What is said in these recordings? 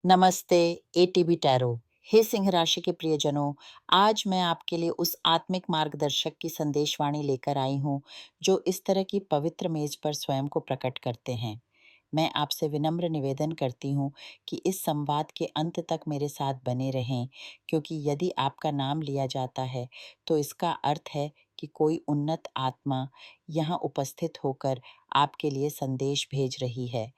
नमस्ते। ATB tarot. हे सिंह राशि के प्रियजनों, आज मैं आपके लिए उस आत्मिक मार्गदर्शक की संदेशवाणी लेकर आई हूँ जो इस तरह की पवित्र मेज पर स्वयं को प्रकट करते हैं। मैं आपसे विनम्र निवेदन करती हूँ कि इस संवाद के अंत तक मेरे साथ बने रहें, क्योंकि यदि आपका नाम लिया जाता है तो इसका अर्थ है कि कोई उन्नत आत्मा यहाँ उपस्थित होकर आपके लिए संदेश भेज रही है।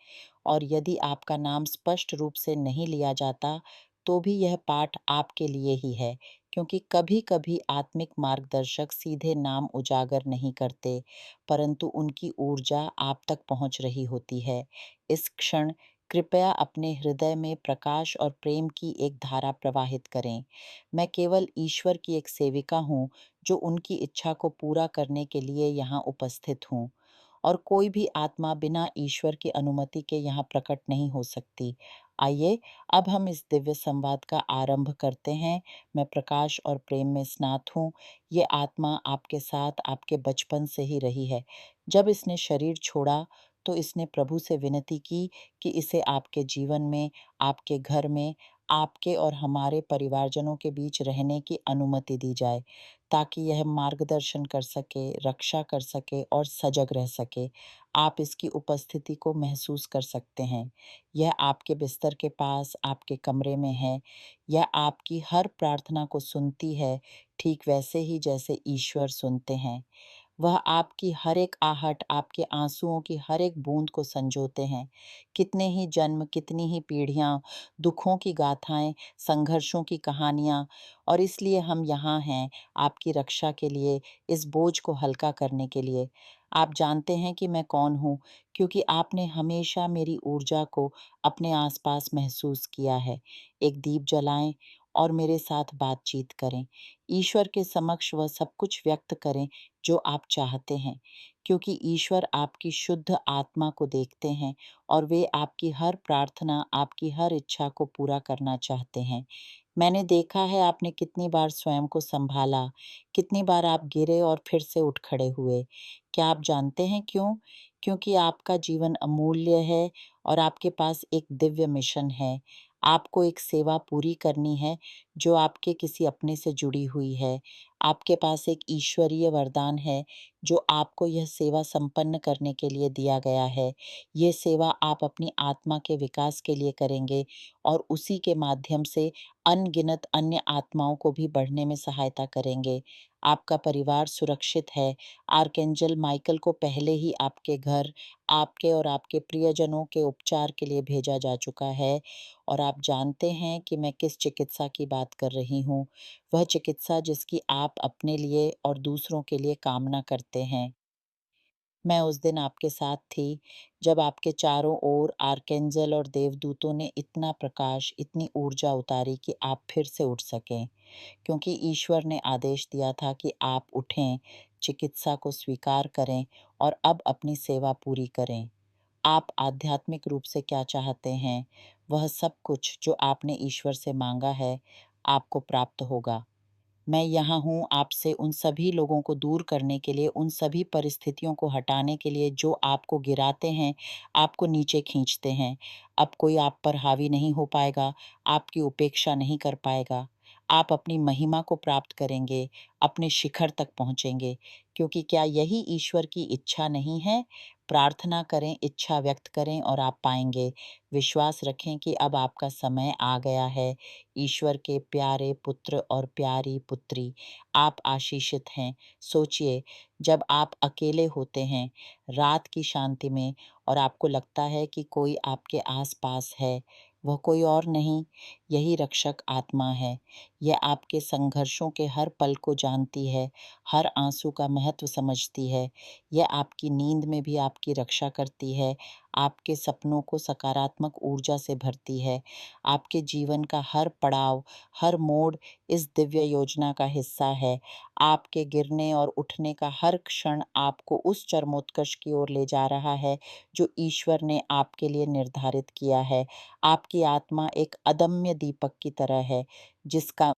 और यदि आपका नाम स्पष्ट रूप से नहीं लिया जाता, तो भी यह पाठ आपके लिए ही है, क्योंकि कभी-कभी आत्मिक मार्गदर्शक सीधे नाम उजागर नहीं करते, परंतु उनकी ऊर्जा आप तक पहुंच रही होती है। इस क्षण कृपया अपने हृदय में प्रकाश और प्रेम की एक धारा प्रवाहित करें। मैं केवल ईश्वर की एक सेविका हूँ, जो उनकी इच्छा को पूरा करने के लिए यहाँ उपस्थित हूँ। और कोई भी आत्मा बिना ईश्वर की अनुमति के यहाँ प्रकट नहीं हो सकती। आइए, अब हम इस दिव्य संवाद का आरंभ करते हैं। मैं प्रकाश और प्रेम में स्नात हूँ। ये आत्मा आपके साथ आपके बचपन से ही रही है। जब इसने शरीर छोड़ा, तो इसने प्रभु से विनती की कि इसे आपके जीवन में, आपके घर में, आपके और हमारे परिवारजनों के बीच रहने की अनुमति दी जाए, ताकि यह मार्गदर्शन कर सके, रक्षा कर सके और सजग रह सके। आप इसकी उपस्थिति को महसूस कर सकते हैं। यह आपके बिस्तर के पास, आपके कमरे में है। यह आपकी हर प्रार्थना को सुनती है, ठीक वैसे ही जैसे ईश्वर सुनते हैं। वह आपकी हर एक आहट, आपके आँसुओं की हर एक बूँद को संजोते हैं। कितने ही जन्म, कितनी ही पीढ़ियाँ, दुखों की गाथाएँ, संघर्षों की कहानियाँ, और इसलिए हम यहाँ हैं, आपकी रक्षा के लिए, इस बोझ को हल्का करने के लिए। आप जानते हैं कि मैं कौन हूँ, क्योंकि आपने हमेशा मेरी ऊर्जा को अपने आस-पास महसूस किया है। एक दीप जलाएँ और मेरे साथ बातचीत करें। ईश्वर के समक्ष वह सब कुछ व्यक्त करें जो आप चाहते हैं, क्योंकि ईश्वर आपकी शुद्ध आत्मा को देखते हैं और वे आपकी हर प्रार्थना, आपकी हर इच्छा को पूरा करना चाहते हैं। मैंने देखा है आपने कितनी बार स्वयं को संभाला, कितनी बार आप गिरे और फिर से उठ खड़े हुए। क्या आप जानते हैं क्यों? क्योंकि आपका जीवन अमूल्य है और आपके पास एक दिव्य मिशन है। आपको एक सेवा पूरी करनी है जो आपके किसी अपने से जुड़ी हुई है। आपके पास एक ईश्वरीय वरदान है जो आपको यह सेवा संपन्न करने के लिए दिया गया है। ये सेवा आप अपनी आत्मा के विकास के लिए करेंगे और उसी के माध्यम से अनगिनत अन्य आत्माओं को भी बढ़ने में सहायता करेंगे। आपका परिवार सुरक्षित है। आर्कएंजल माइकल को पहले ही आपके घर, आपके और आपके प्रियजनों के उपचार के लिए भेजा जा चुका है। और आप जानते हैं कि मैं किस चिकित्सा की बात कर रही हूँ। वह चिकित्सा जिसकी आप अपने लिए और दूसरों के लिए कामना करते हैं। मैं उस दिन आपके साथ थी, जब आपके चारों ओर आर्कएंजल और देवदूतों ने इतना प्रकाश, इतनी ऊर्जा उतारी कि आप फिर से उठ सकें। क्योंकि ईश्वर ने आदेश दिया था कि आप उठें, चिकित्सा को स्वीकार करें और अब अपनी सेवा पूरी करें। आप आध्यात्मिक रूप से क्या चाहते हैं, वह सब कुछ जो आपने ईश्वर से माँगा है, आपको प्राप्त होगा। मैं यहाँ हूँ आपसे उन सभी लोगों को दूर करने के लिए, उन सभी परिस्थितियों को हटाने के लिए जो आपको गिराते हैं, आपको नीचे खींचते हैं। अब कोई आप पर हावी नहीं हो पाएगा, आपकी उपेक्षा नहीं कर पाएगा। आप अपनी महिमा को प्राप्त करेंगे, अपने शिखर तक पहुँचेंगे, क्योंकि क्या यही ईश्वर की इच्छा नहीं है? प्रार्थना करें, इच्छा व्यक्त करें और आप पाएँगे। विश्वास रखें कि अब आपका समय आ गया है। ईश्वर के प्यारे पुत्र और प्यारी पुत्री, आप आशीषित हैं। सोचिए, जब आप अकेले होते हैं, रात की शांति में, और आपको लगता है कि कोई आपके आस-पास है, वह कोई और नहीं, यही रक्षक आत्मा है। यह आपके संघर्षों के हर पल को जानती है, हर आँसू का महत्व समझती है। यह आपकी नींद में भी आपकी रक्षा करती है, आपके सपनों को सकारात्मक ऊर्जा से भरती है। आपके जीवन का हर पड़ाव, हर मोड़ इस दिव्य योजना का हिस्सा है। आपके गिरने और उठने का हर क्षण आपको उस चरमोत्कर्ष की ओर ले जा रहा है, जो ईश्वर ने आपके लिए निर्धारित किया है। आपकी आत्मा एक अदम्य दीपक की तरह है, जिसका